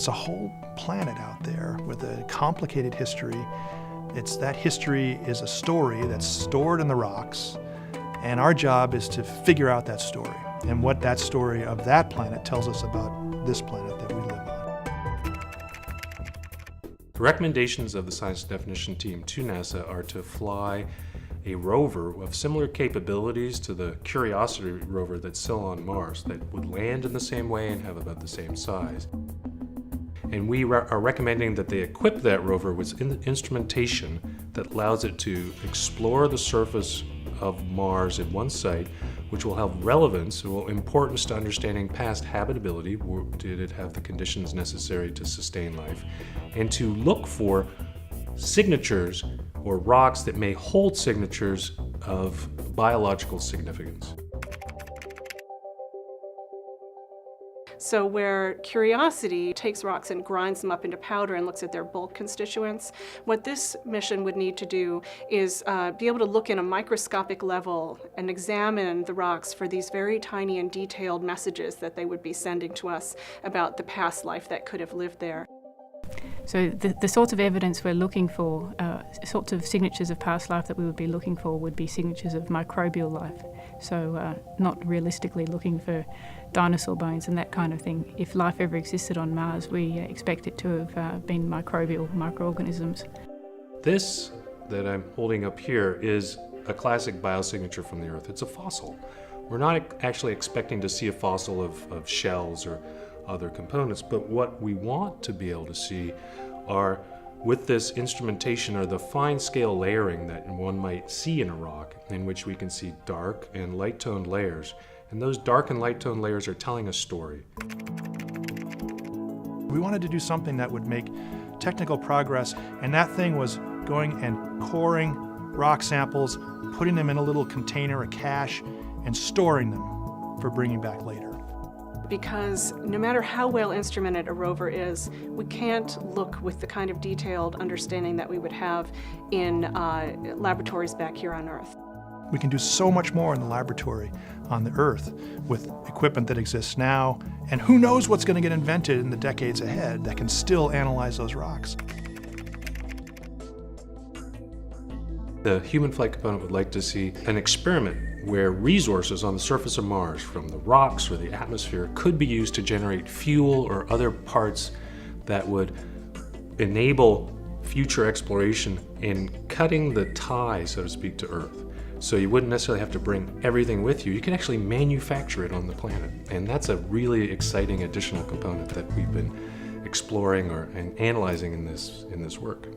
It's a whole planet out there with a complicated history. That history is a story that's stored in the rocks, and our job is to figure out that story and what that story of that planet tells us about this planet that we live on. The recommendations of the Science Definition Team to NASA are to fly a rover of similar capabilities to the Curiosity rover that's still on Mars, that would land in the same way and have about the same size. And we are recommending that they equip that rover with instrumentation that allows it to explore the surface of Mars in one site, which will have relevance, will importance to understanding past habitability, did it have the conditions necessary to sustain life, and to look for signatures or rocks that may hold signatures of biological significance. So where Curiosity takes rocks and grinds them up into powder and looks at their bulk constituents, what this mission would need to do is be able to look in a microscopic level and examine the rocks for these very tiny and detailed messages that they would be sending to us about the past life that could have lived there. So the sort of evidence we're looking for, sorts of signatures of past life that we would be looking for would be signatures of microbial life. So not realistically looking for dinosaur bones and that kind of thing. If life ever existed on Mars, we expect it to have been microorganisms. This that I'm holding up here is a classic biosignature from the Earth. It's a fossil. We're not actually expecting to see a fossil of shells or other components, but what we want to be able to see are, with this instrumentation, are the fine scale layering that one might see in a rock, in which we can see dark and light toned layers. And those dark and light toned layers are telling a story. We wanted to do something that would make technical progress, and that thing was going and coring rock samples, putting them in a little container, a cache, and storing them for bringing back later. Because no matter how well instrumented a rover is, we can't look with the kind of detailed understanding that we would have in laboratories back here on Earth. We can do so much more in the laboratory on the Earth with equipment that exists now, and who knows what's going to get invented in the decades ahead that can still analyze those rocks. The human flight component would like to see an experiment where resources on the surface of Mars, from the rocks or the atmosphere, could be used to generate fuel or other parts that would enable future exploration in cutting the tie, so to speak, to Earth. So you wouldn't necessarily have to bring everything with you. You can actually manufacture it on the planet. And that's a really exciting additional component that we've been exploring and analyzing in this work.